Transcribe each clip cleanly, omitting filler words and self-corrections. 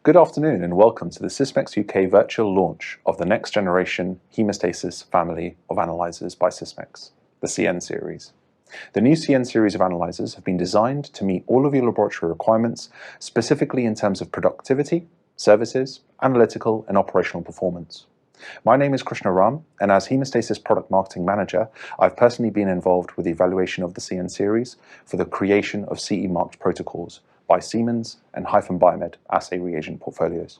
Good afternoon and welcome to the Sysmex UK virtual launch of the next generation Haemostasis family of analyzers by Sysmex, the CN-Series. The new CN-Series of analyzers have been designed to meet all of your laboratory requirements, specifically in terms of productivity, services, analytical and operational performance. My name is Krishna Ram, and as Haemostasis Product Marketing Manager, I've personally been involved with the evaluation of the CN-Series for the creation of CE-marked protocols by Siemens and Biomed assay reagent portfolios.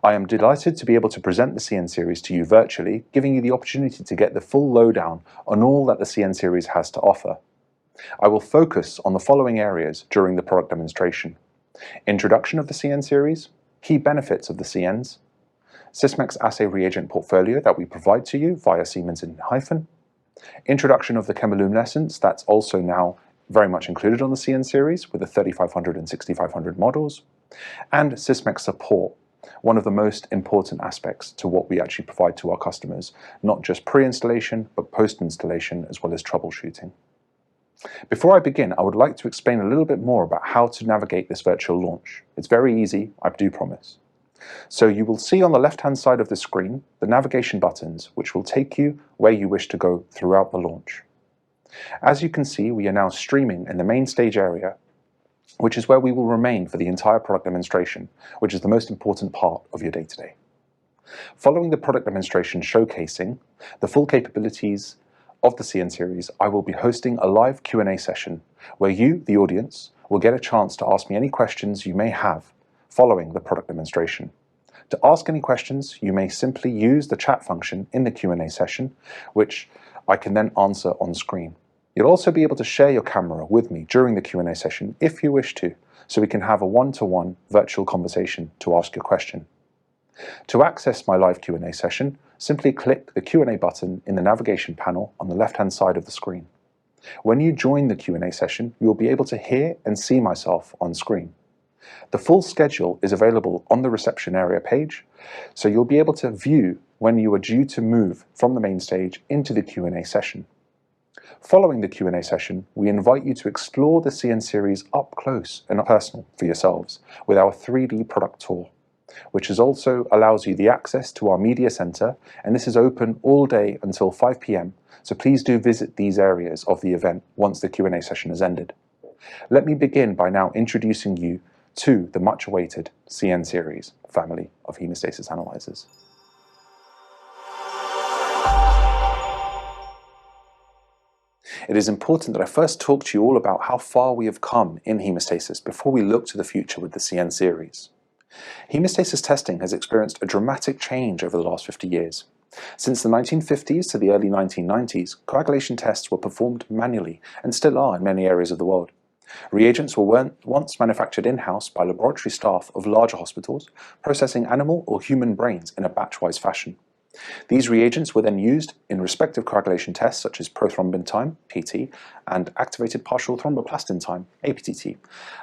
I am delighted to be able to present the CN-Series to you virtually, giving you the opportunity to get the full lowdown on all that the CN-Series has to offer. I will focus on the following areas during the product demonstration: introduction of the CN-Series, key benefits of the CNs, Sysmex assay reagent portfolio that we provide to you via Siemens and introduction of the chemiluminescence that's also now very much included on the CN-Series with the 3500 and 6500 models, and Sysmex support, one of the most important aspects to what we actually provide to our customers, not just pre-installation but post-installation as well as troubleshooting. Before I begin, I would like to explain a little bit more about how to navigate this virtual launch. It's very easy, I do promise. So you will see on the left-hand side of the screen the navigation buttons, which will take you where you wish to go throughout the launch. As you can see, we are now streaming in the main stage area, which is where we will remain for the entire product demonstration, which is the most important part of your day-to-day. Following the product demonstration showcasing the full capabilities of the CN-Series, I will be hosting a live Q&A session where you, the audience, will get a chance to ask me any questions you may have following the product demonstration. To ask any questions, you may simply use the chat function in the Q&A session, which I can then answer on screen. You'll also be able to share your camera with me during the Q&A session if you wish to, so we can have a one-to-one virtual conversation to ask your question. To access my live Q&A session, simply click the Q&A button in the navigation panel on the left-hand side of the screen. When you join the Q&A session, you'll be able to hear and see myself on screen. The full schedule is available on the reception area page, so you'll be able to view when you are due to move from the main stage into the Q&A session. Following the Q&A session, we invite you to explore the CN-Series up close and personal for yourselves with our 3D product tour, which also allows you the access to our media center, and this is open all day until 5 p.m, so please do visit these areas of the event once the Q&A session has ended. Let me begin by now introducing you to the much-awaited CN-Series family of hemostasis analyzers. It is important that I first talk to you all about how far we have come in hemostasis before we look to the future with the CN-Series. Hemostasis testing has experienced a dramatic change over the last 50 years. Since the 1950s to the early 1990s, coagulation tests were performed manually and still are in many areas of the world. Reagents were once manufactured in-house by laboratory staff of larger hospitals, processing animal or human brains in a batch-wise fashion. These reagents were then used in respective coagulation tests such as prothrombin time, PT, and activated partial thromboplastin time, APTT,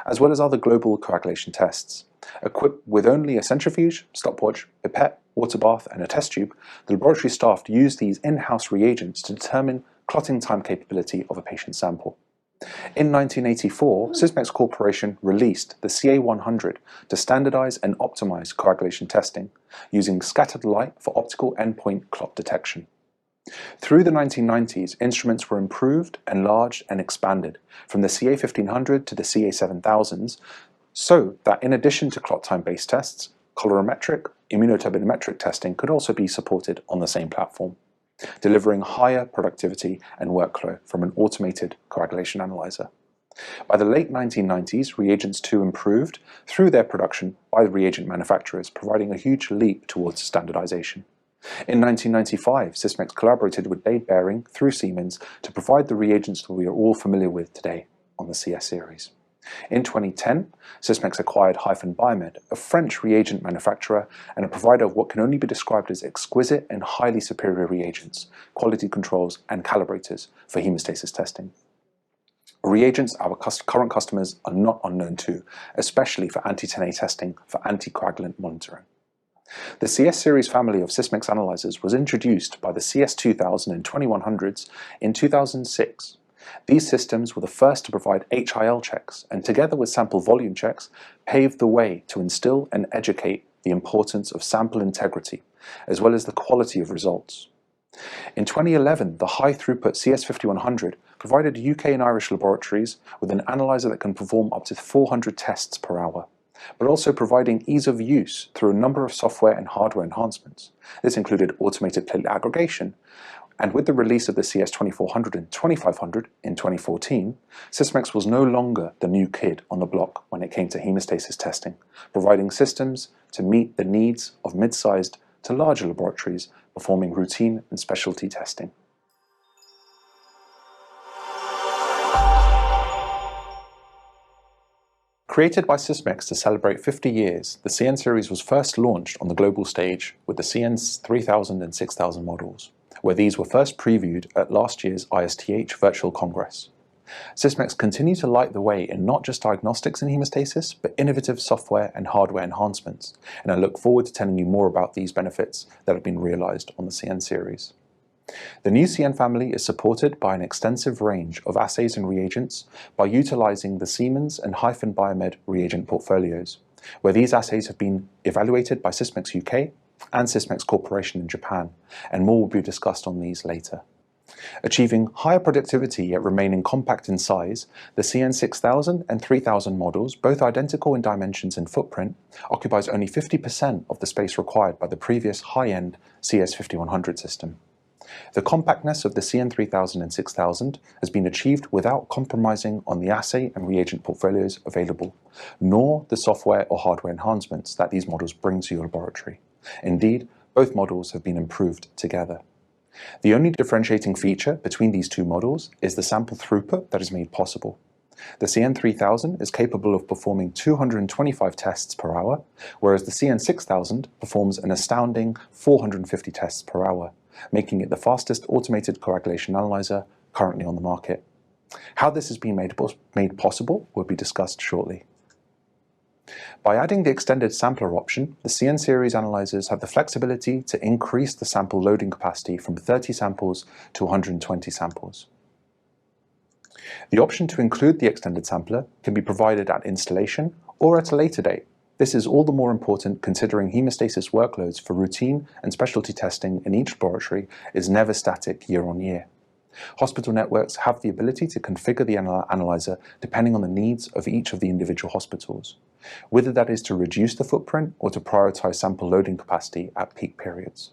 as well as other global coagulation tests. Equipped with only a centrifuge, stopwatch, pipette, water bath, and a test tube, the laboratory staff used these in-house reagents to determine clotting time capability of a patient sample. In 1984, Sysmex Corporation released the CA100 to standardize and optimize coagulation testing, using scattered light for optical endpoint clot detection. Through the 1990s, instruments were improved, enlarged, and expanded from the CA1500 to the CA7000s, so that in addition to clot time-based tests, colorimetric, immunoturbidimetric testing could also be supported on the same platform, delivering higher productivity and workflow from an automated coagulation analyzer. By the late 1990s, reagents too improved through their production by the reagent manufacturers, providing a huge leap towards standardization. In 1995, Sysmex collaborated with Dade Behring through Siemens to provide the reagents that we are all familiar with today on the CS-Series. In 2010, Sysmex acquired Biomed, a French reagent manufacturer and a provider of what can only be described as exquisite and highly superior reagents, quality controls, and calibrators for hemostasis testing. Reagents our current customers are not unknown to, especially for anti-10A testing for anticoagulant monitoring. The CS-Series family of Sysmex analyzers was introduced by the CS2000 and 2100s in 2006 These systems were the first to provide HIL checks, and together with sample volume checks, paved the way to instill and educate the importance of sample integrity, as well as the quality of results. In 2011, the high-throughput CS5100 provided UK and Irish laboratories with an analyzer that can perform up to 400 tests per hour, but also providing ease of use through a number of software and hardware enhancements. This included automated platelet aggregation, and with the release of the CS2400 and 2500 in 2014, Sysmex was no longer the new kid on the block when it came to haemostasis testing, providing systems to meet the needs of mid-sized to larger laboratories performing routine and specialty testing. Created by Sysmex to celebrate 50 years, the CN-Series was first launched on the global stage with the CN-3000 and 6000 models, where these were first previewed at last year's ISTH Virtual Congress. Sysmex continued to light the way in not just diagnostics and haemostasis, but innovative software and hardware enhancements, and I look forward to telling you more about these benefits that have been realized on the CN-Series. The new CN family is supported by an extensive range of assays and reagents by utilizing the Siemens and Hyphen Biomed reagent portfolios, where these assays have been evaluated by Sysmex UK and Sysmex Corporation in Japan, and more will be discussed on these later. Achieving higher productivity yet remaining compact in size, the CN6000 and 3000 models, both identical in dimensions and footprint, occupies only 50% of the space required by the previous high-end CS5100 system. The compactness of the CN3000 and 6000 has been achieved without compromising on the assay and reagent portfolios available, nor the software or hardware enhancements that these models bring to your laboratory. Indeed, both models have been improved together. The only differentiating feature between these two models is the sample throughput that is made possible. The CN3000 is capable of performing 225 tests per hour, whereas the CN6000 performs an astounding 450 tests per hour, making it the fastest automated coagulation analyzer currently on the market. How this has been made possible will be discussed shortly. By adding the extended sampler option, the CN-Series analyzers have the flexibility to increase the sample loading capacity from 30 samples to 120 samples. The option to include the extended sampler can be provided at installation or at a later date. This is all the more important considering haemostasis workloads for routine and specialty testing in each laboratory is never static year on year. Hospital networks have the ability to configure the analyzer depending on the needs of each of the individual hospitals, whether that is to reduce the footprint or to prioritize sample loading capacity at peak periods.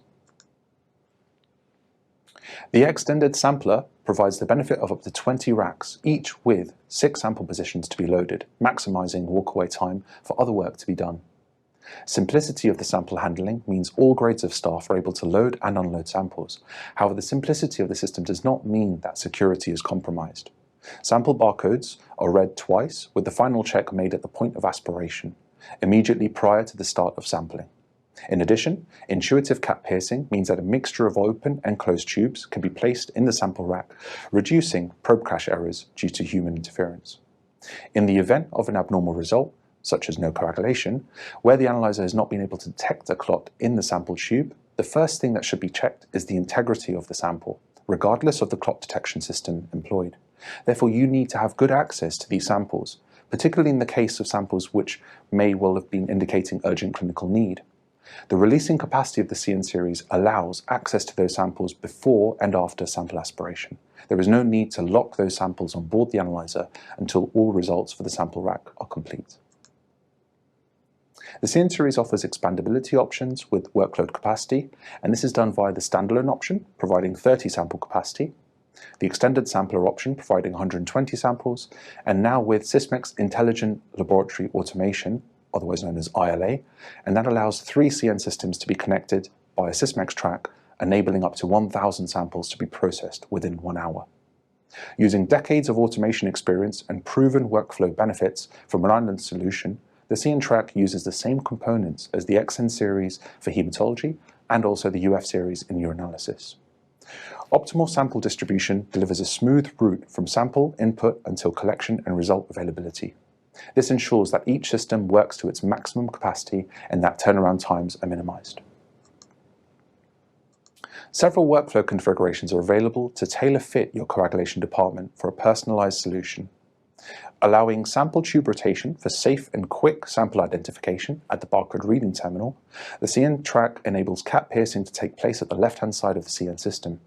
The extended sampler provides the benefit of up to 20 racks, each with 6 sample positions to be loaded, maximizing walkaway time for other work to be done. Simplicity of the sample handling means all grades of staff are able to load and unload samples. However, the simplicity of the system does not mean that security is compromised. Sample barcodes are read twice, with the final check made at the point of aspiration, immediately prior to the start of sampling. In addition, intuitive cap piercing means that a mixture of open and closed tubes can be placed in the sample rack, reducing probe cache errors due to human interference. In the event of an abnormal result, such as no coagulation, where the analyzer has not been able to detect a clot in the sample tube, the first thing that should be checked is the integrity of the sample, regardless of the clot detection system employed. Therefore, you need to have good access to these samples, particularly in the case of samples which may well have been indicating urgent clinical need. The releasing capacity of the CN-Series allows access to those samples before and after sample aspiration. There is no need to lock those samples on board the analyzer until all results for the sample rack are complete. The CN-Series offers expandability options with workload capacity, and this is done via the standalone option, providing 30 sample capacity, the extended sampler option, providing 120 samples, and now with Sysmex Intelligent Laboratory Automation, otherwise known as ILA, and that allows 3 CN systems to be connected by a Sysmex track, enabling up to 1,000 samples to be processed within 1 hour. Using decades of automation experience and proven workflow benefits from an island solution, the CN track uses the same components as the XN series for hematology and also the UF series in urinalysis. Optimal sample distribution delivers a smooth route from sample input until collection and result availability. This ensures that each system works to its maximum capacity and that turnaround times are minimized. Several workflow configurations are available to tailor-fit your coagulation department for a personalized solution, allowing sample tube rotation for safe and quick sample identification at the barcode reading terminal. The CN track enables cap piercing to take place at the left-hand side of the CN system.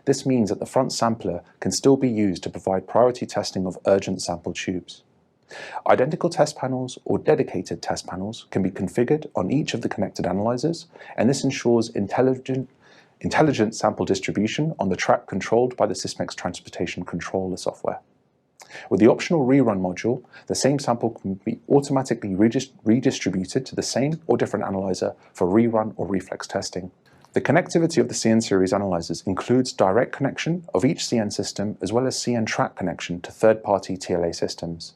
This means that the front sampler can still be used to provide priority testing of urgent sample tubes. Identical test panels or dedicated test panels can be configured on each of the connected analyzers, and this ensures intelligent sample distribution on the track controlled by the Sysmex Transportation Controller software. With the optional rerun module, the same sample can be automatically redistributed to the same or different analyzer for rerun or reflex testing. The connectivity of the CN-Series analyzers includes direct connection of each CN system as well as CN track connection to third-party TLA systems.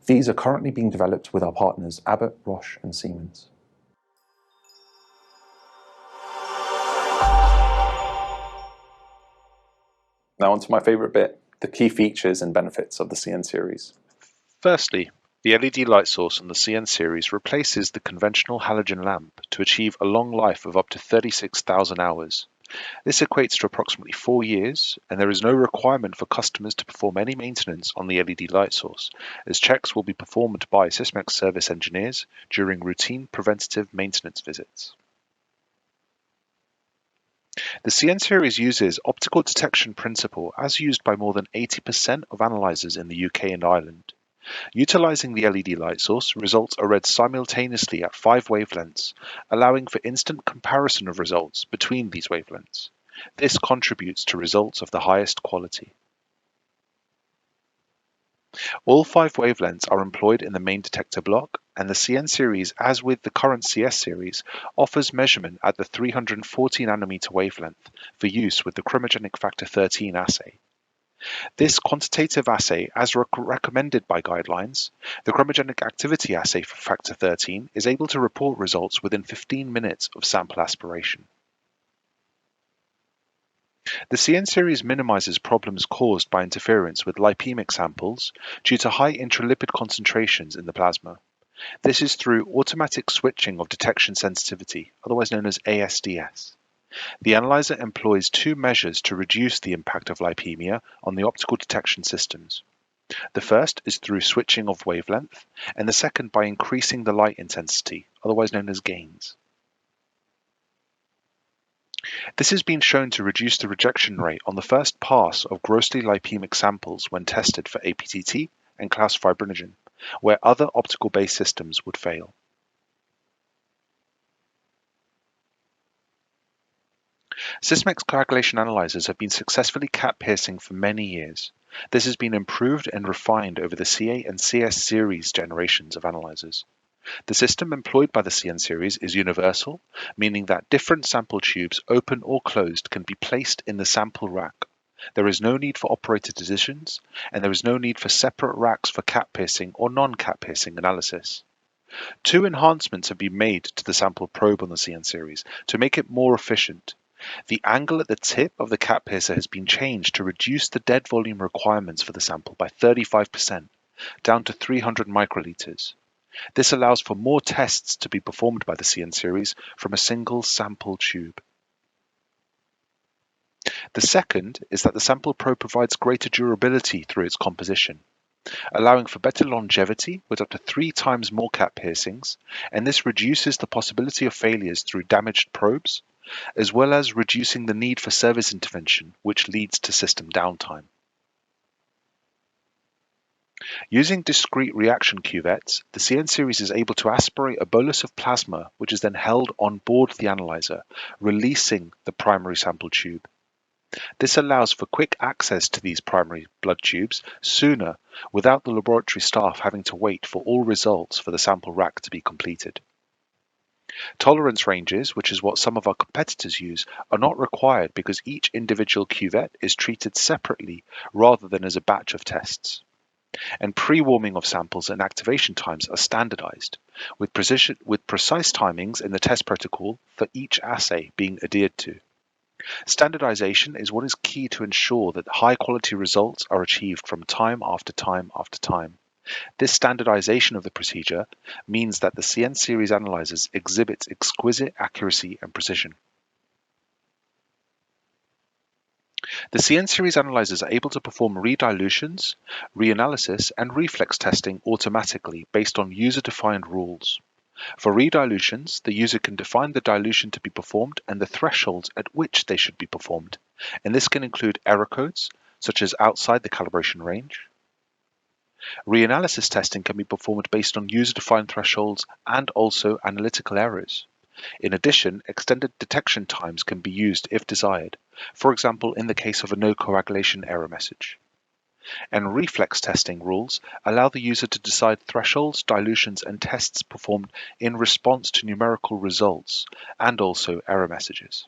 These are currently being developed with our partners Abbott, Roche and Siemens. Now onto my favourite bit, the key features and benefits of the CN-Series. Firstly, the LED light source on the CN-Series replaces the conventional halogen lamp to achieve a long life of up to 36,000 hours. This equates to approximately 4 years, and there is no requirement for customers to perform any maintenance on the LED light source, as checks will be performed by Sysmex service engineers during routine preventative maintenance visits. The CN-Series uses optical detection principle as used by more than 80% of analyzers in the UK and Ireland. Utilizing the LED light source, results are read simultaneously at 5 wavelengths, allowing for instant comparison of results between these wavelengths. This contributes to results of the highest quality. All 5 wavelengths are employed in the main detector block, and the CN-Series, as with the current CS series, offers measurement at the 340 nanometer wavelength for use with the chromogenic factor 13 assay. This quantitative assay, as recommended by guidelines, the chromogenic activity assay for factor 13, is able to report results within 15 minutes of sample aspiration. The CN-Series minimizes problems caused by interference with lipemic samples due to high intralipid concentrations in the plasma. This is through automatic switching of detection sensitivity, otherwise known as ASDS. The analyzer employs 2 measures to reduce the impact of lipemia on the optical detection systems. The first is through switching of wavelength, and the second by increasing the light intensity, otherwise known as gains. This has been shown to reduce the rejection rate on the first pass of grossly lipemic samples when tested for APTT and class fibrinogen, where other optical-based systems would fail. Sysmex coagulation analyzers have been successfully cap piercing for many years. This has been improved and refined over the CA and CS series generations of analyzers. The system employed by the CN-Series is universal, meaning that different sample tubes, open or closed, can be placed in the sample rack. There is no need for operator decisions, and there is no need for separate racks for cap piercing or non-cap piercing analysis. 2 enhancements have been made to the sample probe on the CN-Series to make it more efficient. The angle at the tip of the cap piercer has been changed to reduce the dead volume requirements for the sample by 35%, down to 300 microliters. This allows for more tests to be performed by the CN-Series from a single sample tube. The second is that the sample probe provides greater durability through its composition, allowing for better longevity with up to 3 times more cap piercings, and this reduces the possibility of failures through damaged probes, as well as reducing the need for service intervention, which leads to system downtime. Using discrete reaction cuvettes, the CN-Series is able to aspirate a bolus of plasma, which is then held on board the analyzer, releasing the primary sample tube. This allows for quick access to these primary blood tubes sooner, without the laboratory staff having to wait for all results for the sample rack to be completed. Tolerance ranges, which is what some of our competitors use, are not required because each individual cuvette is treated separately rather than as a batch of tests. And pre-warming of samples and activation times are standardized, with precise timings in the test protocol for each assay being adhered to. Standardization is what is key to ensure that high-quality results are achieved from time after time after time. This standardization of the procedure means that the CN-Series analyzers exhibit exquisite accuracy and precision. The CN-Series analyzers are able to perform re-dilutions, re-analysis, and reflex testing automatically based on user-defined rules. For re-dilutions, the user can define the dilution to be performed and the thresholds at which they should be performed, and this can include error codes, such as outside the calibration range. Re-analysis testing can be performed based on user-defined thresholds and also analytical errors. In addition, extended detection times can be used if desired, for example in the case of a no coagulation error message. And reflex testing rules allow the user to decide thresholds, dilutions, and tests performed in response to numerical results and also error messages.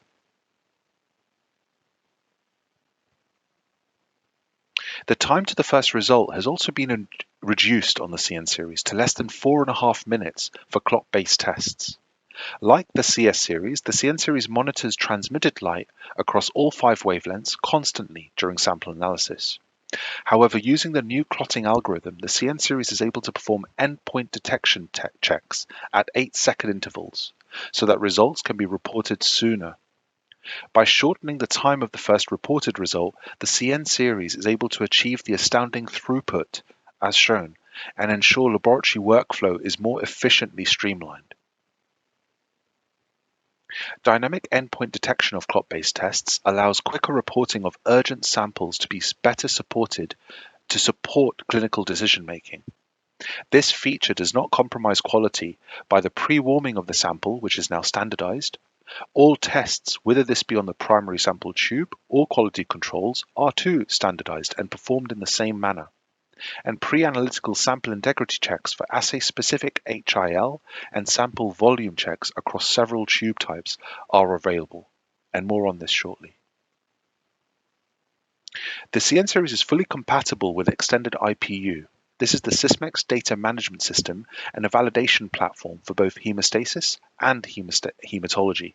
The time to the first result has also been reduced on the CN-Series to less than 4.5 minutes for clot-based tests. Like the CS series, the CN series monitors transmitted light across all 5 wavelengths constantly during sample analysis. However, using the new clotting algorithm, the CN series is able to perform endpoint detection checks at 8-second intervals, so that results can be reported sooner. By shortening the time of the first reported result, the CN series is able to achieve the astounding throughput, as shown, and ensure laboratory workflow is more efficiently streamlined. Dynamic endpoint detection of clot-based tests allows quicker reporting of urgent samples to be better supported to support clinical decision-making. This feature does not compromise quality by the pre-warming of the sample, which is now standardized. All tests, whether this be on the primary sample tube or quality controls, are too standardized and performed in the same manner. And pre-analytical sample integrity checks for assay-specific HIL and sample volume checks across several tube types are available, and more on this shortly. The CN series is fully compatible with extended IPU. This is the Sysmex Data Management System and a validation platform for both haemostasis and hematology.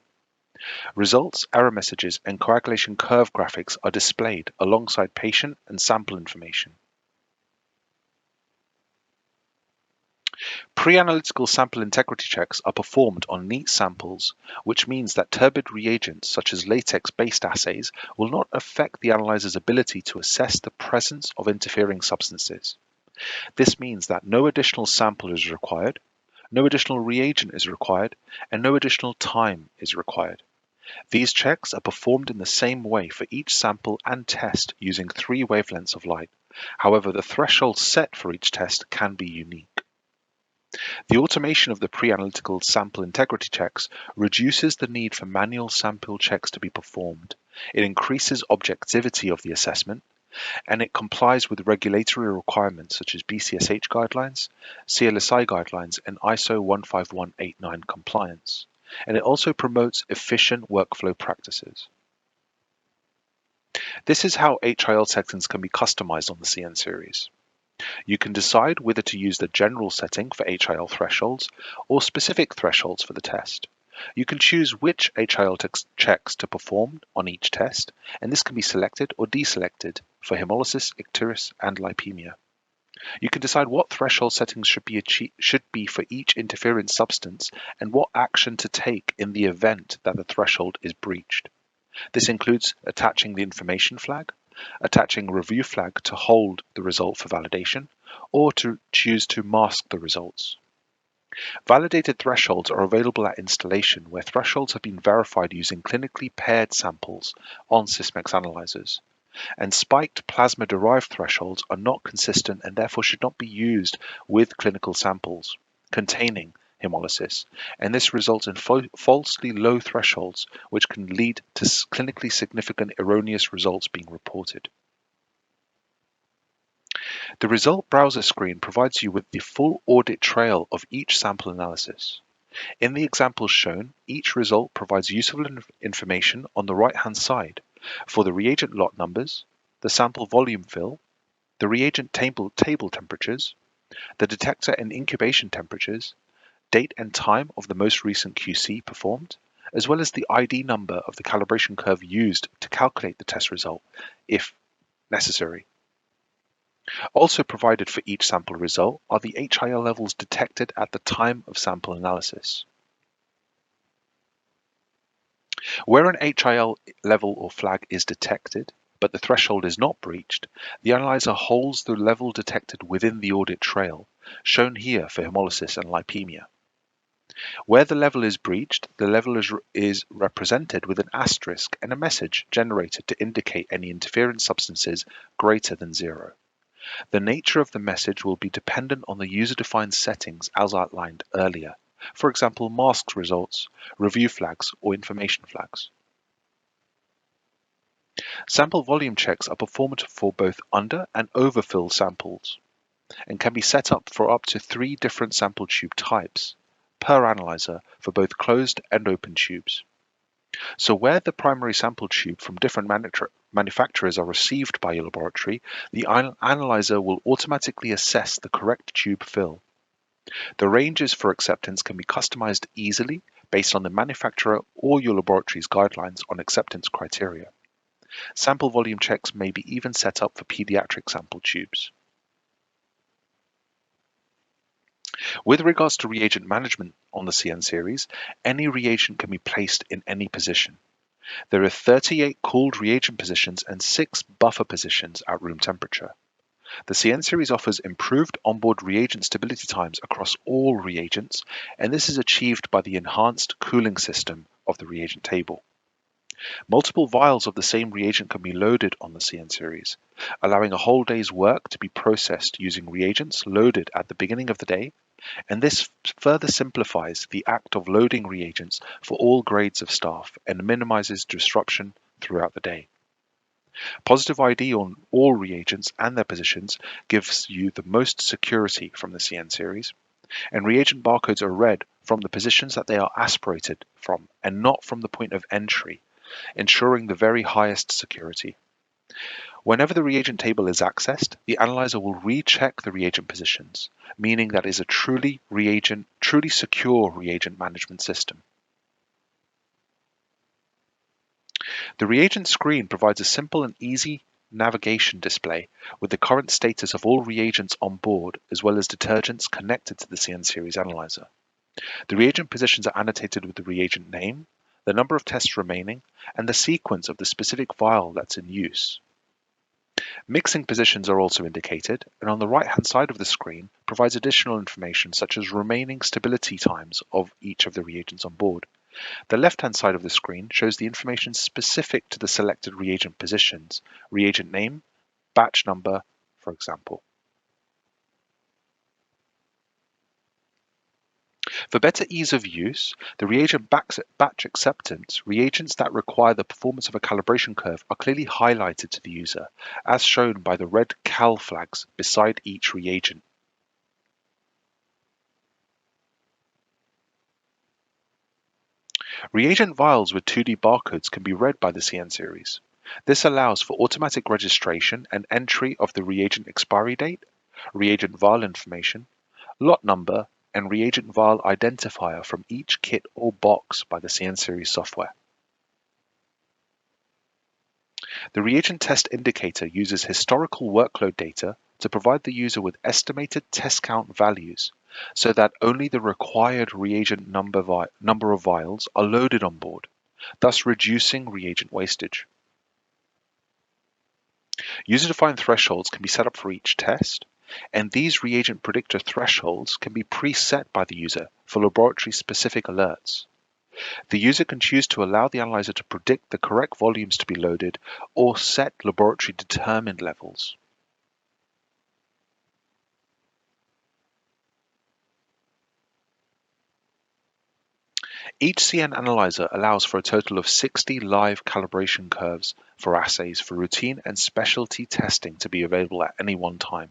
Results, error messages, and coagulation curve graphics are displayed alongside patient and sample information. Pre-analytical sample integrity checks are performed on neat samples, which means that turbid reagents such as latex-based assays will not affect the analyzer's ability to assess the presence of interfering substances. This means that no additional sample is required, no additional reagent is required, and no additional time is required. These checks are performed in the same way for each sample and test using 3 wavelengths of light. However, the threshold set for each test can be unique. The automation of the pre-analytical sample integrity checks reduces the need for manual sample checks to be performed. It increases objectivity of the assessment, and it complies with regulatory requirements such as BCSH guidelines, CLSI guidelines, and ISO 15189 compliance. And it also promotes efficient workflow practices. This is how HIL settings can be customized on the CN series. You can decide whether to use the general setting for HIL thresholds or specific thresholds for the test. You can choose which HIL checks to perform on each test, and this can be selected or deselected for hemolysis, icterus, and lipemia. You can decide what threshold settings should be for each interference substance and what action to take in the event that the threshold is breached. This includes attaching the information flag, attaching a review flag to hold the result for validation, or to choose to mask the results. Validated thresholds are available at installation, where thresholds have been verified using clinically paired samples on Sysmex analyzers. And spiked plasma-derived thresholds are not consistent and therefore should not be used with clinical samples containing hemolysis, and this results in falsely low thresholds, which can lead to clinically significant erroneous results being reported. The result browser screen provides you with the full audit trail of each sample analysis. In the examples shown, each result provides useful information on the right-hand side for the reagent lot numbers, the sample volume fill, the reagent table temperatures, the detector and incubation temperatures, date and time of the most recent QC performed, as well as the ID number of the calibration curve used to calculate the test result, if necessary. Also provided for each sample result are the HIL levels detected at the time of sample analysis. Where an HIL level or flag is detected, but the threshold is not breached, the analyzer holds the level detected within the audit trail, shown here for hemolysis and lipemia. Where the level is breached, the level is represented with an asterisk and a message generated to indicate any interference substances greater than 0. The nature of the message will be dependent on the user-defined settings as outlined earlier, for example masks results, review flags, or information flags. Sample volume checks are performed for both under and overfill samples and can be set up for up to 3 different sample tube types per analyzer for both closed and open tubes. So where the primary sample tube from different manufacturers are received by your laboratory, the analyzer will automatically assess the correct tube fill. The ranges for acceptance can be customized easily based on the manufacturer or your laboratory's guidelines on acceptance criteria. Sample volume checks may be even set up for pediatric sample tubes. With regards to reagent management on the CN-Series, any reagent can be placed in any position. There are 38 cooled reagent positions and 6 buffer positions at room temperature. The CN-Series offers improved onboard reagent stability times across all reagents, and this is achieved by the enhanced cooling system of the reagent table. Multiple vials of the same reagent can be loaded on the CN-Series, allowing a whole day's work to be processed using reagents loaded at the beginning of the day, and this further simplifies the act of loading reagents for all grades of staff and minimizes disruption throughout the day. Positive ID on all reagents and their positions gives you the most security from the CN-Series, and reagent barcodes are read from the positions that they are aspirated from and not from the point of entry, ensuring the very highest security. Whenever the reagent table is accessed, the analyzer will recheck the reagent positions, meaning that it is a truly secure reagent management system. The reagent screen provides a simple and easy navigation display with the current status of all reagents on board as well as detergents connected to the CN-Series analyzer. The reagent positions are annotated with the reagent name, the number of tests remaining, and the sequence of the specific vial that's in use. Mixing positions are also indicated, and on the right-hand side of the screen provides additional information such as remaining stability times of each of the reagents on board. The left-hand side of the screen shows the information specific to the selected reagent positions, reagent name, batch number, for example. For better ease of use, the reagent batch acceptance, reagents that require the performance of a calibration curve are clearly highlighted to the user, as shown by the red cal flags beside each reagent. Reagent vials with 2D barcodes can be read by the CN-Series. This allows for automatic registration and entry of the reagent expiry date, reagent vial information, lot number, and reagent vial identifier from each kit or box by the CN-Series software. The reagent test indicator uses historical workload data to provide the user with estimated test count values so that only the required reagent number of vials are loaded on board, thus reducing reagent wastage. User-defined thresholds can be set up for each test, and these reagent predictor thresholds can be preset by the user for laboratory-specific alerts. The user can choose to allow the analyzer to predict the correct volumes to be loaded or set laboratory-determined levels. Each CN analyzer allows for a total of 60 live calibration curves for assays for routine and specialty testing to be available at any one time.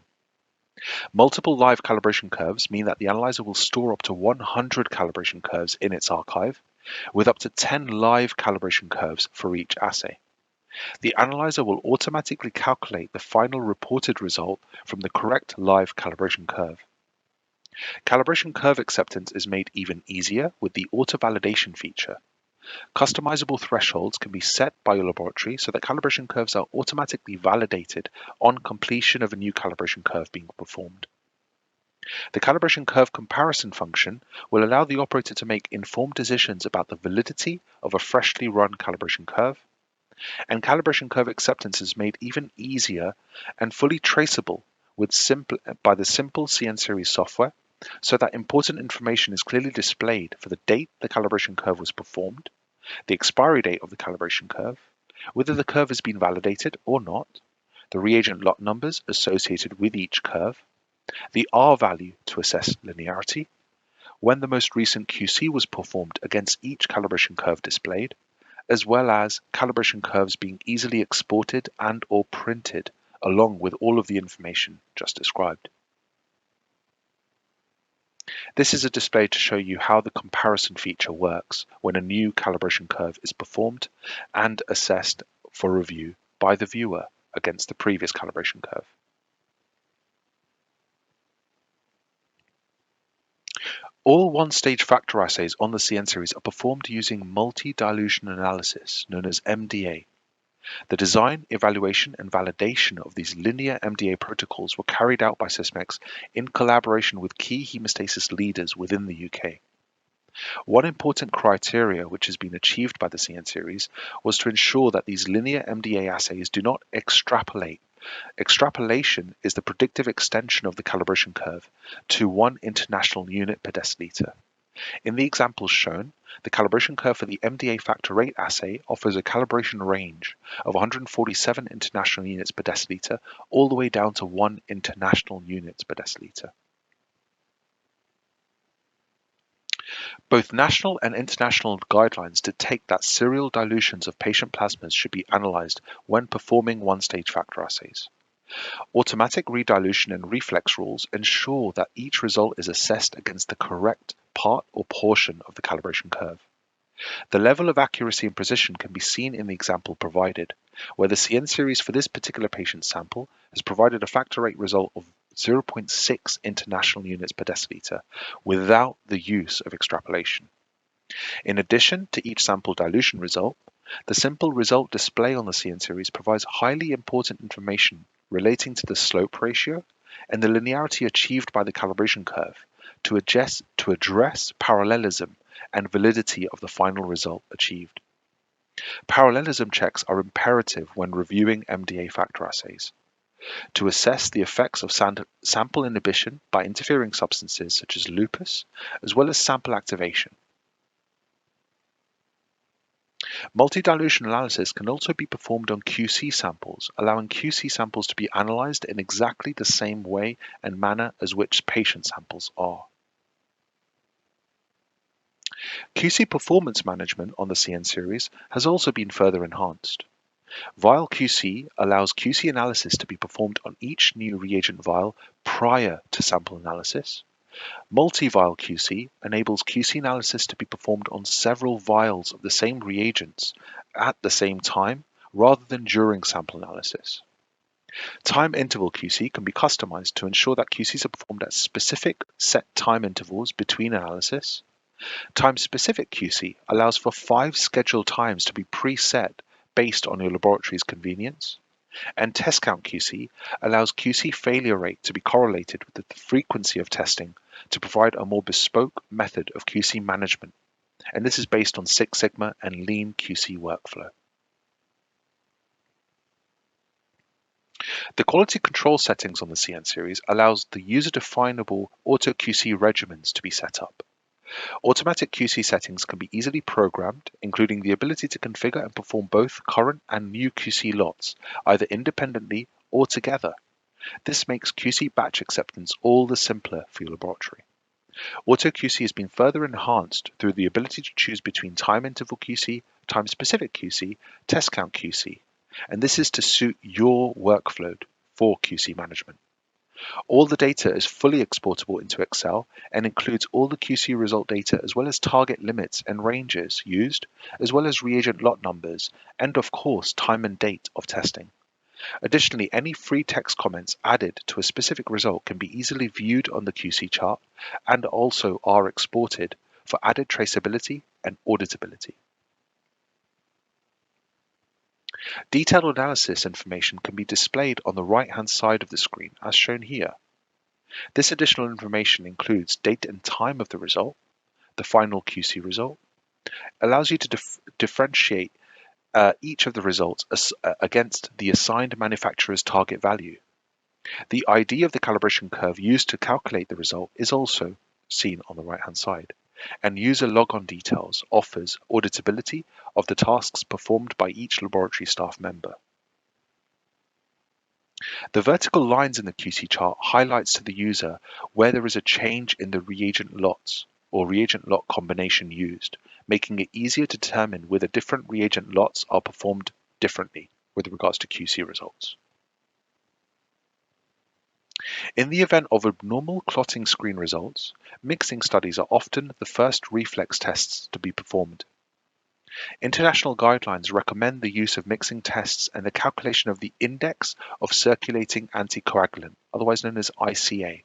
Multiple live calibration curves mean that the analyzer will store up to 100 calibration curves in its archive, with up to 10 live calibration curves for each assay. The analyzer will automatically calculate the final reported result from the correct live calibration curve. Calibration curve acceptance is made even easier with the auto-validation feature. Customizable thresholds can be set by your laboratory so that calibration curves are automatically validated on completion of a new calibration curve being performed. The calibration curve comparison function will allow the operator to make informed decisions about the validity of a freshly run calibration curve. And calibration curve acceptance is made even easier and fully traceable by the simple CN-Series software, so that important information is clearly displayed for the date the calibration curve was performed, the expiry date of the calibration curve, whether the curve has been validated or not, the reagent lot numbers associated with each curve, the R value to assess linearity, when the most recent QC was performed against each calibration curve displayed, as well as calibration curves being easily exported and or printed along with all of the information just described. This is a display to show you how the comparison feature works when a new calibration curve is performed and assessed for review by the viewer against the previous calibration curve. All one-stage factor assays on the CN-Series are performed using multi-dilution analysis, known as MDA. The design, evaluation, and validation of these linear MDA protocols were carried out by Sysmex in collaboration with key hemostasis leaders within the UK. One important criteria which has been achieved by the CN-Series was to ensure that these linear MDA assays do not extrapolate. Extrapolation is the predictive extension of the calibration curve to 1 international unit per deciliter. In the examples shown, the calibration curve for the MDA factor rate assay offers a calibration range of 147 international units per deciliter all the way down to 1 international unit per deciliter. Both national and international guidelines dictate that serial dilutions of patient plasmas should be analyzed when performing one-stage factor assays. Automatic re-dilution and reflex rules ensure that each result is assessed against the correct part or portion of the calibration curve. The level of accuracy and precision can be seen in the example provided, where the CN-Series for this particular patient sample has provided a factor rate result of 0.6 international units per deciliter without the use of extrapolation. In addition to each sample dilution result, the simple result display on the CN-Series provides highly important information relating to the slope ratio and the linearity achieved by the calibration curve to address parallelism and validity of the final result achieved. Parallelism checks are imperative when reviewing MDA factor assays to assess the effects of sample inhibition by interfering substances such as lupus, as well as sample activation. Multi-dilution analysis can also be performed on QC samples, allowing QC samples to be analyzed in exactly the same way and manner as which patient samples are. QC performance management on the CN-Series has also been further enhanced. Vial QC allows QC analysis to be performed on each new reagent vial prior to sample analysis. Multi-vial QC enables QC analysis to be performed on several vials of the same reagents at the same time rather than during sample analysis. Time interval QC can be customized to ensure that QCs are performed at specific set time intervals between analysis. Time-specific QC allows for 5 scheduled times to be preset based on your laboratory's convenience. And test count QC allows QC failure rate to be correlated with the frequency of testing to provide a more bespoke method of QC management. And this is based on Six Sigma and Lean QC workflow. The quality control settings on the CN-Series allows the user-definable auto QC regimens to be set up. Automatic QC settings can be easily programmed, including the ability to configure and perform both current and new QC lots, either independently or together. This makes QC batch acceptance all the simpler for your laboratory. Auto QC has been further enhanced through the ability to choose between time interval QC, time-specific QC, test count QC, and this is to suit your workflow for QC management. All the data is fully exportable into Excel and includes all the QC result data as well as target limits and ranges used, as well as reagent lot numbers, and of course time and date of testing. Additionally, any free text comments added to a specific result can be easily viewed on the QC chart and also are exported for added traceability and auditability. Detailed analysis information can be displayed on the right-hand side of the screen as shown here. This additional information includes date and time of the result, the final QC result, allows you to differentiate each of the results against the assigned manufacturer's target value. The ID of the calibration curve used to calculate the result is also seen on the right-hand side, and user logon details offers auditability of the tasks performed by each laboratory staff member. The vertical lines in the QC chart highlights to the user where there is a change in the reagent lots or reagent lot combination used, making it easier to determine whether different reagent lots are performed differently with regards to QC results. In the event of abnormal clotting screen results, mixing studies are often the first reflex tests to be performed. International guidelines recommend the use of mixing tests and the calculation of the index of circulating anticoagulant, otherwise known as ICA.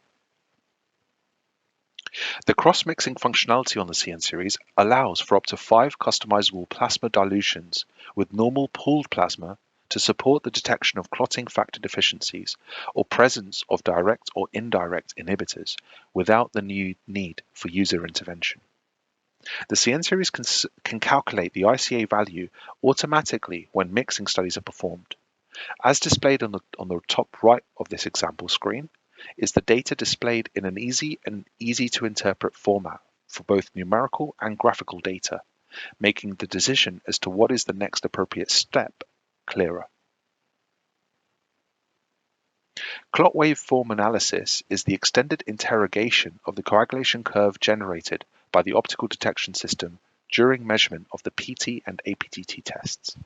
The cross-mixing functionality on the CN-Series allows for up to 5 customizable plasma dilutions with normal pooled plasma to support the detection of clotting factor deficiencies or presence of direct or indirect inhibitors without the need for user intervention. The CN-Series can calculate the ICA value automatically when mixing studies are performed. As displayed on the top right of this example screen is the data displayed in an easy to interpret format for both numerical and graphical data, making the decision as to what is the next appropriate step clearer. Clot waveform analysis is the extended interrogation of the coagulation curve generated by the optical detection system during measurement of the PT and APTT tests.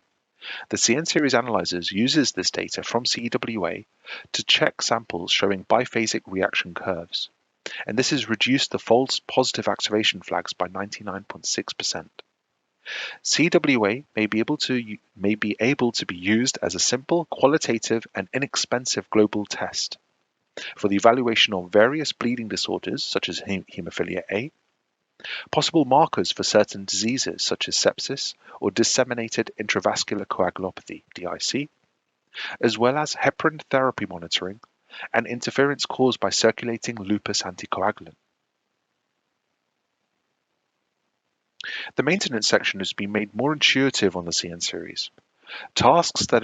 The CN-Series analyzers uses this data from CWA to check samples showing biphasic reaction curves, and this has reduced the false positive activation flags by 99.6%. CWA may be able to be used as a simple, qualitative, and inexpensive global test for the evaluation of various bleeding disorders such as hemophilia A, possible markers for certain diseases such as sepsis or disseminated intravascular coagulopathy (DIC), as well as heparin therapy monitoring and interference caused by circulating lupus anticoagulant. The maintenance section has been made more intuitive on the CN-Series. Tasks that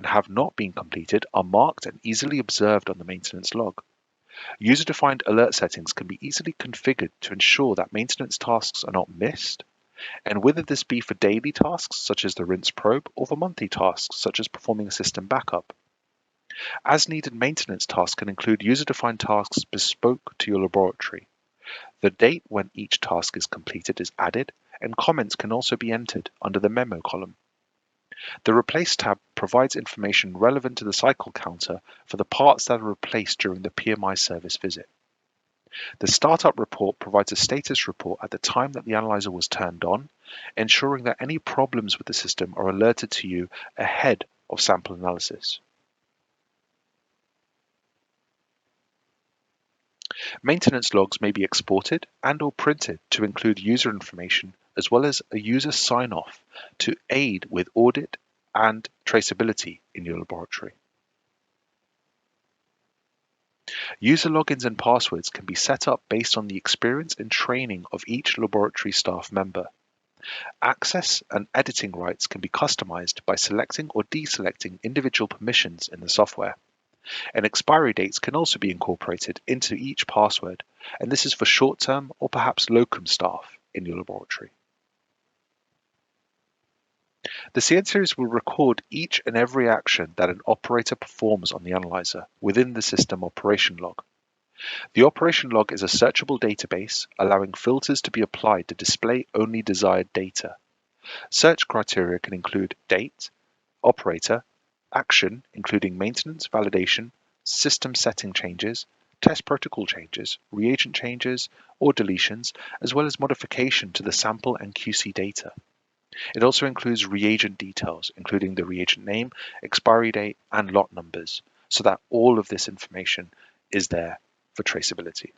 have not been completed are marked and easily observed on the maintenance log. User-defined alert settings can be easily configured to ensure that maintenance tasks are not missed, and whether this be for daily tasks such as the rinse probe or for monthly tasks such as performing a system backup. As needed maintenance tasks can include user-defined tasks bespoke to your laboratory. The date when each task is completed is added, and comments can also be entered under the memo column. The Replace tab provides information relevant to the cycle counter for the parts that are replaced during the PMI service visit. The Startup report provides a status report at the time that the analyzer was turned on, ensuring that any problems with the system are alerted to you ahead of sample analysis. Maintenance logs may be exported and/or printed to include user information as well as a user sign-off to aid with audit and traceability in your laboratory. User logins and passwords can be set up based on the experience and training of each laboratory staff member. Access and editing rights can be customized by selecting or deselecting individual permissions in the software. And expiry dates can also be incorporated into each password, and this is for short-term or perhaps locum staff in your laboratory. The CN-Series will record each and every action that an operator performs on the analyzer within the system operation log. The operation log is a searchable database, allowing filters to be applied to display only desired data. Search criteria can include date, operator, action, including maintenance, validation, system setting changes, test protocol changes, reagent changes, or deletions, as well as modification to the sample and QC data. It also includes reagent details, including the reagent name, expiry date, and lot numbers, so that all of this information is there for traceability.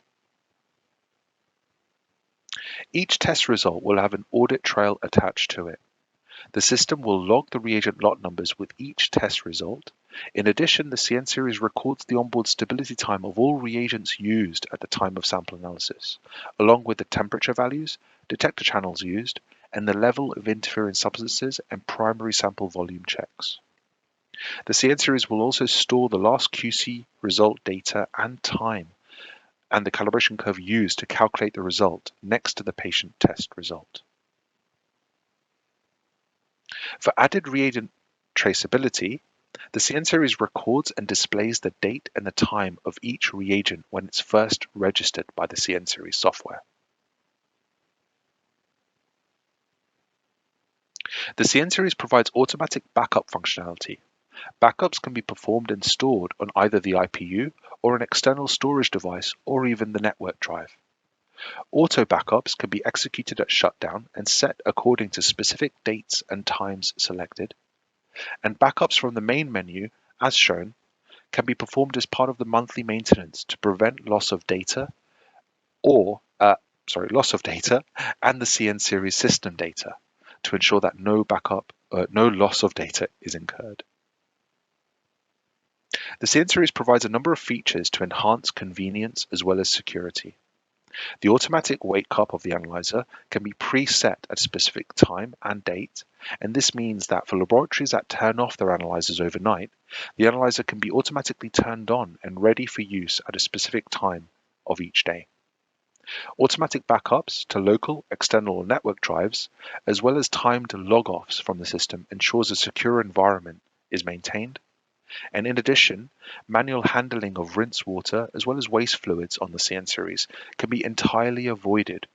Each test result will have an audit trail attached to it. The system will log the reagent lot numbers with each test result. In addition, the CN-Series records the onboard stability time of all reagents used at the time of sample analysis, along with the temperature values, detector channels used, and the level of interfering substances and primary sample volume checks. The CN-Series will also store the last QC result data and time, and the calibration curve used to calculate the result next to the patient test result. For added reagent traceability, the CN-Series records and displays the date and the time of each reagent when it's first registered by the CN-Series software. The CN-Series provides automatic backup functionality. Backups can be performed and stored on either the IPU or an external storage device or even the network drive. Auto backups can be executed at shutdown and set according to specific dates and times selected. And backups from the main menu, as shown, can be performed as part of the monthly maintenance to prevent loss of data and the CN-Series system data to ensure that no loss of data is incurred. The CN-Series provides a number of features to enhance convenience as well as security. The automatic wake up of the analyzer can be preset at a specific time and date, and this means that for laboratories that turn off their analyzers overnight, the analyzer can be automatically turned on and ready for use at a specific time of each day. Automatic backups to local, external, or network drives, as well as timed log-offs from the system, ensures a secure environment is maintained. And in addition, manual handling of rinse water as well as waste fluids on the CN-Series can be entirely avoided.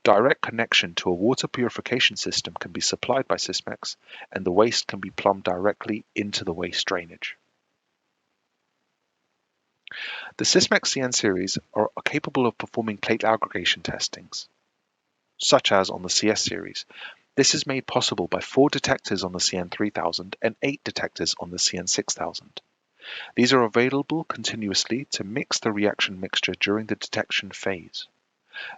Direct connection to a water purification system can be supplied by Sysmex, and the waste can be plumbed directly into the waste drainage. The Sysmex CN-Series are capable of performing platelet aggregation testings, such as on the CS-Series. This is made possible by 4 detectors on the CN-3000 and 8 detectors on the CN-6000. These are available continuously to mix the reaction mixture during the detection phase.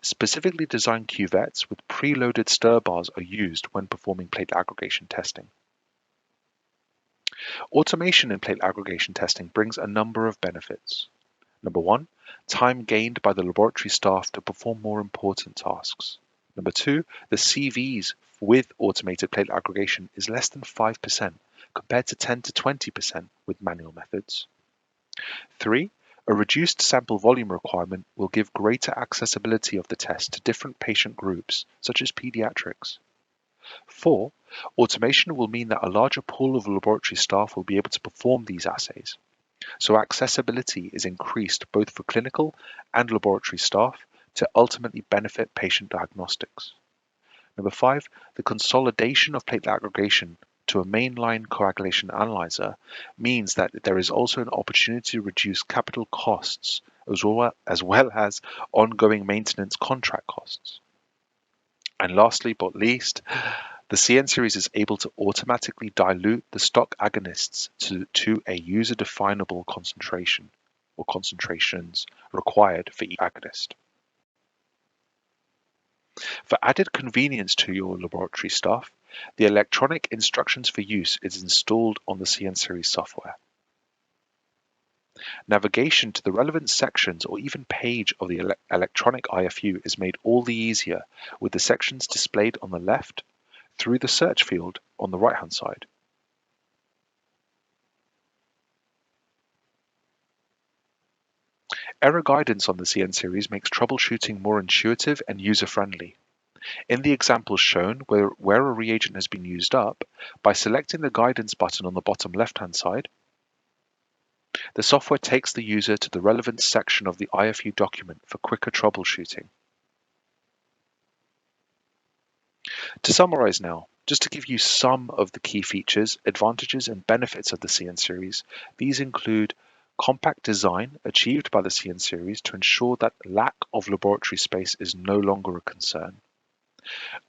Specifically designed cuvettes with preloaded stir bars are used when performing platelet aggregation testing. Automation in platelet aggregation testing brings a number of benefits. Number 1, time gained by the laboratory staff to perform more important tasks. Number 2, the CVs with automated platelet aggregation is less than 5% compared to 10 to 20% with manual methods. 3, a reduced sample volume requirement will give greater accessibility of the test to different patient groups, such as pediatrics. 4, automation will mean that a larger pool of laboratory staff will be able to perform these assays. So accessibility is increased both for clinical and laboratory staff to ultimately benefit patient diagnostics. Number 5, the consolidation of platelet aggregation to a mainline coagulation analyzer means that there is also an opportunity to reduce capital costs as well as ongoing maintenance contract costs. And lastly but least, the CN-Series is able to automatically dilute the stock agonists to a user-definable concentration or concentrations required for each agonist. For added convenience to your laboratory staff, the electronic instructions for use is installed on the CN-Series software. Navigation to the relevant sections or even page of the electronic IFU is made all the easier with the sections displayed on the left through the search field on the right-hand side. Error guidance on the CN-Series makes troubleshooting more intuitive and user-friendly. In the example shown, where a reagent has been used up, by selecting the guidance button on the bottom left-hand side, the software takes the user to the relevant section of the IFU document for quicker troubleshooting. To summarize now, just to give you some of the key features, advantages, and benefits of the CN-Series, these include compact design achieved by the CN-Series to ensure that lack of laboratory space is no longer a concern.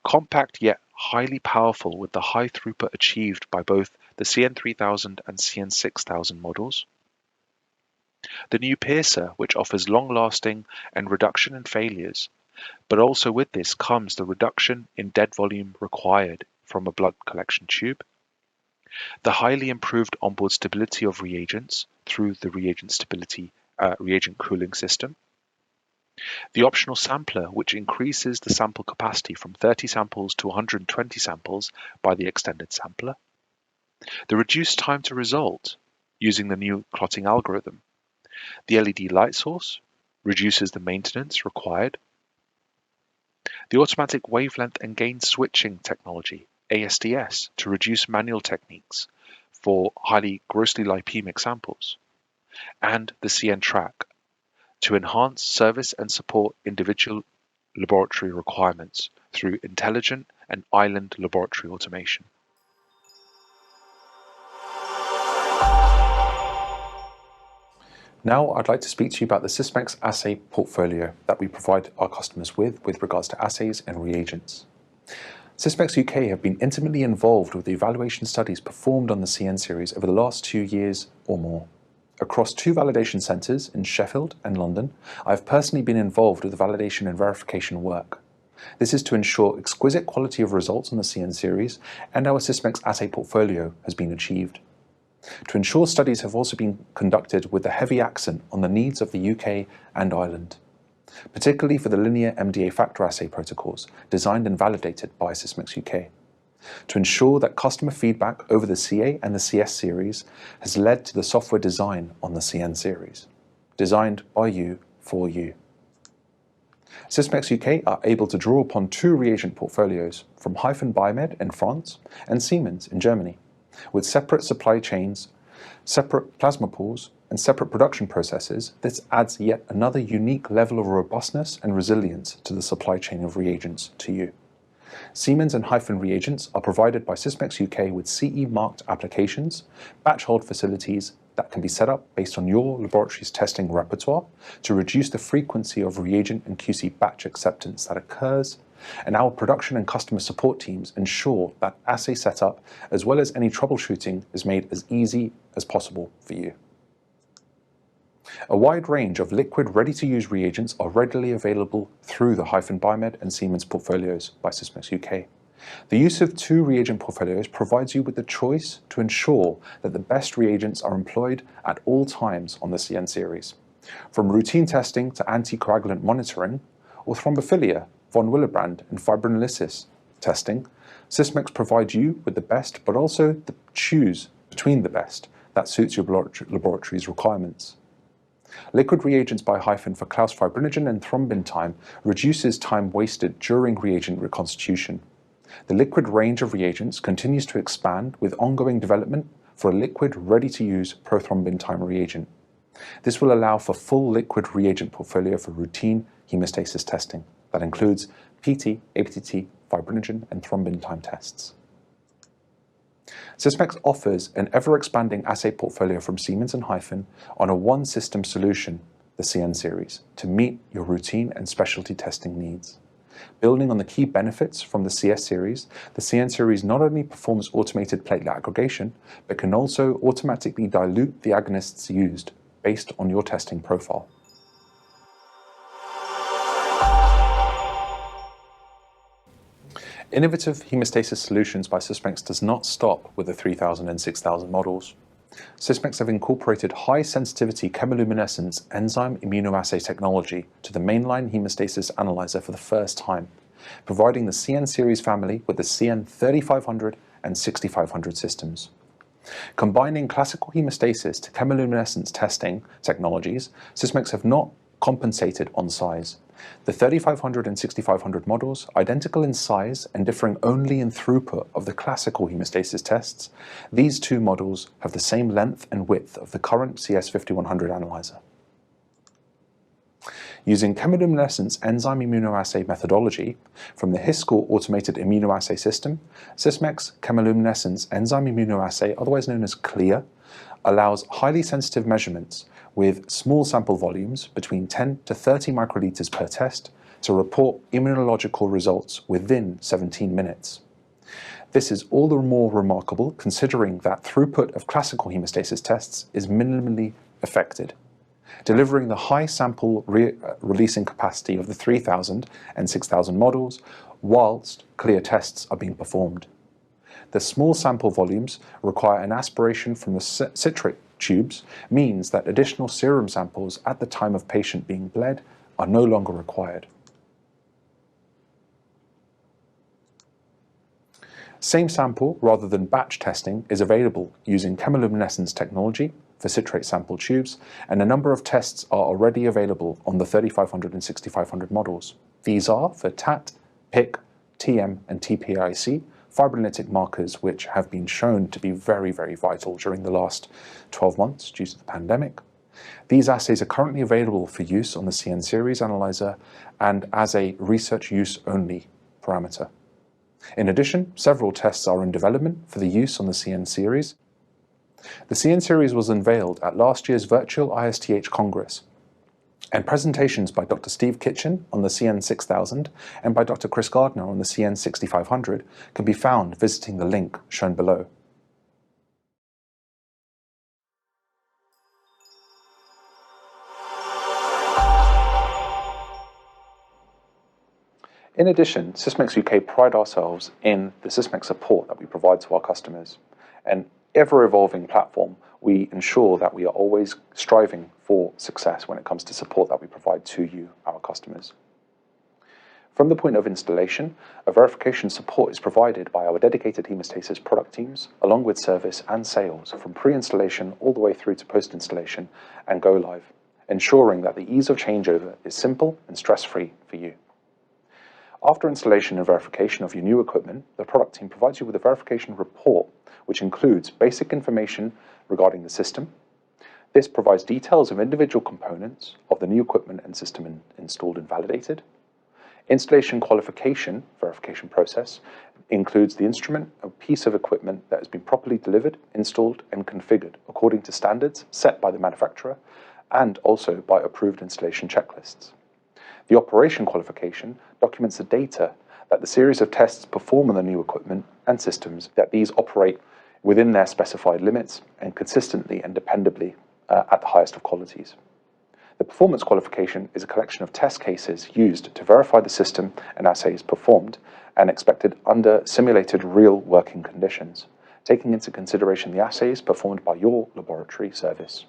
Compact yet highly powerful with the high throughput achieved by both the CN-3000 and CN-6000 models. The new piercer, which offers long-lasting and reduction in failures, but also with this comes the reduction in dead volume required from a blood collection tube. The highly improved onboard stability of reagents through the reagent cooling system. The optional sampler, which increases the sample capacity from 30 samples to 120 samples by the extended sampler. The reduced time to result using the new clotting algorithm. The LED light source reduces the maintenance required. The automatic wavelength and gain switching technology, ASDS, to reduce manual techniques for highly grossly lipemic samples. And the CN track to enhance service and support individual laboratory requirements through intelligent and island laboratory automation. Now I'd like to speak to you about the Sysmex assay portfolio that we provide our customers with regards to assays and reagents. Sysmex UK have been intimately involved with the evaluation studies performed on the CN-Series over the last 2 years or more. Across 2 validation centres in Sheffield and London, I have personally been involved with the validation and verification work. This is to ensure exquisite quality of results on the CN-Series, and our Sysmex assay portfolio has been achieved. To ensure studies have also been conducted with a heavy accent on the needs of the UK and Ireland, particularly for the linear MDA factor assay protocols designed and validated by Sysmex UK, to ensure that customer feedback over the CA and the CS series has led to the software design on the CN series, designed by you for you. Sysmex UK are able to draw upon 2 reagent portfolios from Biomed in France and Siemens in Germany, with separate supply chains, separate plasma pools, and separate production processes. This adds yet another unique level of robustness and resilience to the supply chain of reagents to you. Siemens and reagents are provided by Sysmex UK with CE marked applications, batch hold facilities that can be set up based on your laboratory's testing repertoire to reduce the frequency of reagent and QC batch acceptance that occurs, and our production and customer support teams ensure that assay setup as well as any troubleshooting is made as easy as possible for you. A wide range of liquid ready-to-use reagents are readily available through the Biomed and Siemens portfolios by Sysmex UK. The use of 2 reagent portfolios provides you with the choice to ensure that the best reagents are employed at all times on the CN series. From routine testing to anticoagulant monitoring, or thrombophilia, von Willebrand, and fibrinolysis testing, Sysmex provides you with the best, but also the choose between the best that suits your laboratory's requirements. Liquid reagents by for Klaus fibrinogen and thrombin time reduces time wasted during reagent reconstitution. The liquid range of reagents continues to expand with ongoing development for a liquid ready-to-use prothrombin time reagent. This will allow for full liquid reagent portfolio for routine hemostasis testing that includes PT, APTT, fibrinogen, and thrombin time tests. Sysmex offers an ever-expanding assay portfolio from Siemens and on a one-system solution, the CN series, to meet your routine and specialty testing needs. Building on the key benefits from the CS series, the CN series not only performs automated platelet aggregation, but can also automatically dilute the agonists used based on your testing profile. Innovative hemostasis solutions by Sysmex does not stop with the 3000 and 6000 models. Sysmex have incorporated high-sensitivity chemiluminescence enzyme immunoassay technology to the mainline hemostasis analyzer for the first time, providing the CN series family with the CN 3500 and 6500 systems. Combining classical hemostasis to chemiluminescence testing technologies, Sysmex have not compensated on size. The 3500 and 6500 models, identical in size and differing only in throughput of the classical hemostasis tests, these 2 models have the same length and width of the current CS5100 analyzer. Using chemiluminescence enzyme immunoassay methodology from the Hisco automated immunoassay system, Sysmex chemiluminescence enzyme immunoassay, otherwise known as CLIA, allows highly sensitive measurements with small sample volumes between 10 to 30 microliters per test to report immunological results within 17 minutes. This is all the more remarkable considering that throughput of classical hemostasis tests is minimally affected, delivering the high sample releasing capacity of the 3000 and 6000 models whilst clear tests are being performed. The small sample volumes require an aspiration from the citrate tubes means that additional serum samples at the time of patient being bled are no longer required. Same sample rather than batch testing is available using chemiluminescence technology for citrate sample tubes, and a number of tests are already available on the 3500 and 6500 models. These are for TAT, PIC, TM and TPIC, fibrinolytic markers which have been shown to be very, very vital during the last 12 months due to the pandemic. These assays are currently available for use on the CN-Series analyzer and as a research use only parameter. In addition, several tests are in development for the use on the CN-Series. The CN-Series was unveiled at last year's virtual ISTH Congress, and presentations by Dr. Steve Kitchen on the CN6000 and by Dr. Chris Gardner on the CN6500 can be found visiting the link shown below. In addition, Sysmex UK pride ourselves in the Sysmex support that we provide to our customers. An ever-evolving platform, we ensure that we are always striving for success when it comes to support that we provide to you, our customers. From the point of installation, a verification support is provided by our dedicated Haemostasis product teams, along with service and sales, from pre-installation all the way through to post-installation and go live, ensuring that the ease of changeover is simple and stress-free for you. After installation and verification of your new equipment, the product team provides you with a verification report, which includes basic information regarding the system. This provides details of individual components of the new equipment and system installed and validated. Installation qualification verification process includes the instrument, a piece of equipment that has been properly delivered, installed and configured according to standards set by the manufacturer and also by approved installation checklists. The operation qualification documents the data that the series of tests perform on the new equipment and systems, that these operate within their specified limits and consistently and dependably at the highest of qualities. The performance qualification is a collection of test cases used to verify the system and assays performed and expected under simulated real working conditions, taking into consideration the assays performed by your laboratory service.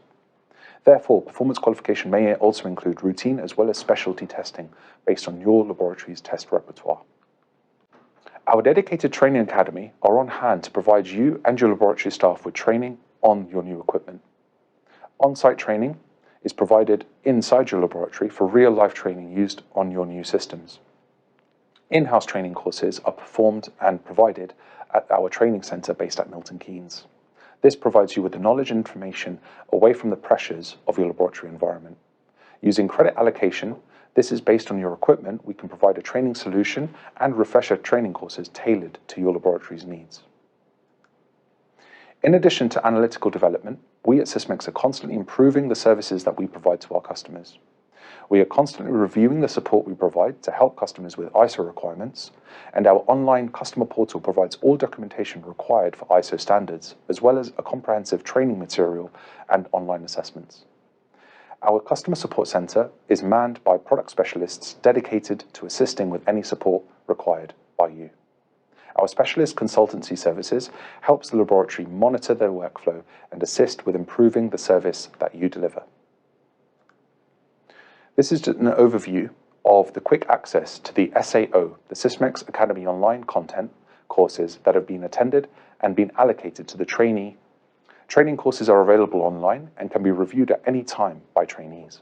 Therefore, performance qualification may also include routine as well as specialty testing based on your laboratory's test repertoire. Our dedicated training academy are on hand to provide you and your laboratory staff with training on your new equipment. On-site training is provided inside your laboratory for real-life training used on your new systems. In-house training courses are performed and provided at our training centre based at Milton Keynes. This provides you with the knowledge and information away from the pressures of your laboratory environment. Using credit allocation, this is based on your equipment. We can provide a training solution and refresher training courses tailored to your laboratory's needs. In addition to analytical development, we at Sysmex are constantly improving the services that we provide to our customers. We are constantly reviewing the support we provide to help customers with ISO requirements, and our online customer portal provides all documentation required for ISO standards, as well as a comprehensive training material and online assessments. Our customer support center is manned by product specialists dedicated to assisting with any support required by you. Our specialist consultancy services helps the laboratory monitor their workflow and assist with improving the service that you deliver. This is just an overview of the quick access to the SAO, the Sysmex Academy online content courses that have been attended and been allocated to the trainee. Training courses are available online and can be reviewed at any time by trainees.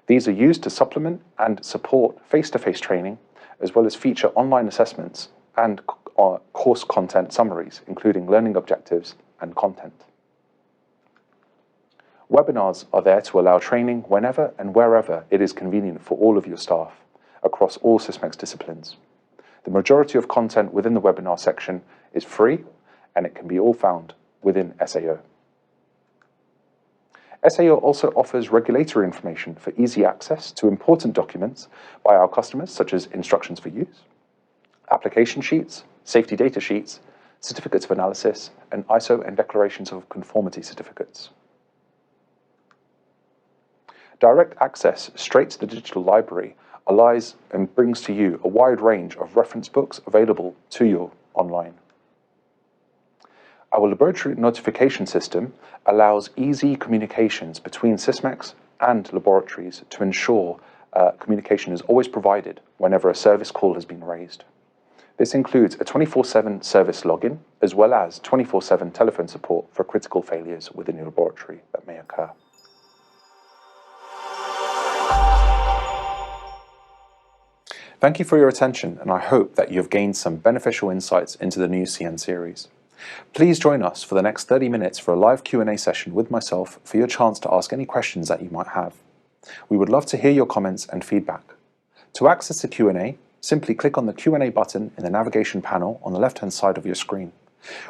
These are used to supplement and support face-to-face training, as well as feature online assessments and course content summaries, including learning objectives and content. Webinars are there to allow training whenever and wherever it is convenient for all of your staff across all Sysmex disciplines. The majority of content within the webinar section is free, and it can be all found within SAO. SAO also offers regulatory information for easy access to important documents by our customers, such as instructions for use, application sheets, safety data sheets, certificates of analysis, and ISO and declarations of conformity certificates. Direct access straight to the digital library allows and brings to you a wide range of reference books available to you online. Our laboratory notification system allows easy communications between Sysmex and laboratories to ensure communication is always provided whenever a service call has been raised. This includes a 24/7 service login, as well as 24/7 telephone support for critical failures within your laboratory that may occur. Thank you for your attention, and I hope that you have gained some beneficial insights into the new CN series. Please join us for the next 30 minutes for a live Q&A session with myself for your chance to ask any questions that you might have. We would love to hear your comments and feedback. To access the Q&A, simply click on the Q&A button in the navigation panel on the left-hand side of your screen.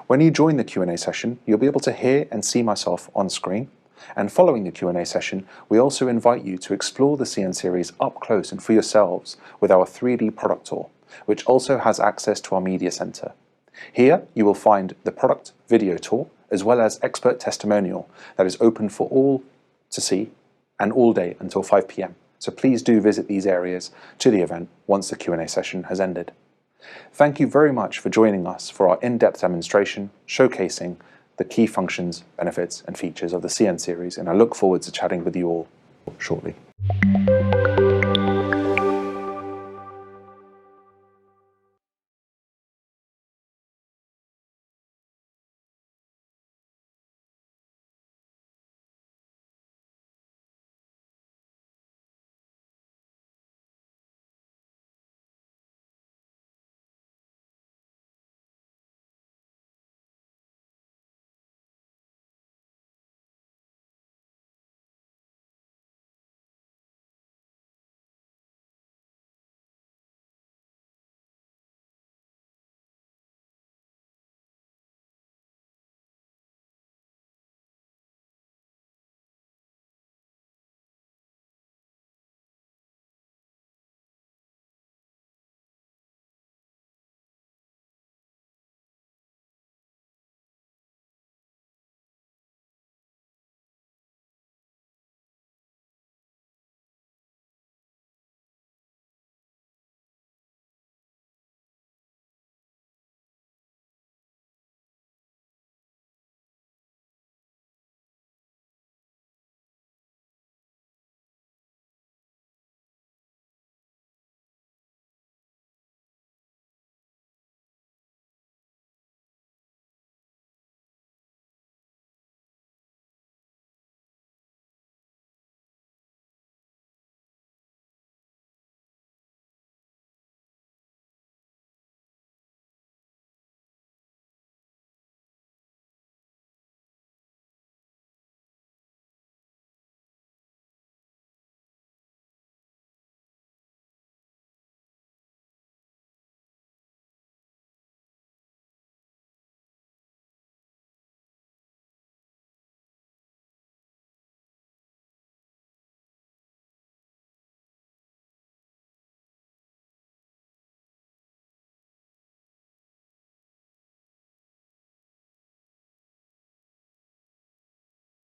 When you join the Q&A session, you'll be able to hear and see myself on screen. And following the Q&A session, we also invite you to explore the CN series up close and for yourselves with our 3D product tour, which also has access to our media center. Here, you will find the product video tour, as well as expert testimonial that is open for all to see and all day until 5 p.m. So please do visit these areas to the event once the Q&A session has ended. Thank you very much for joining us for our in-depth demonstration showcasing the key functions, benefits and features of the CN series, and I look forward to chatting with you all shortly.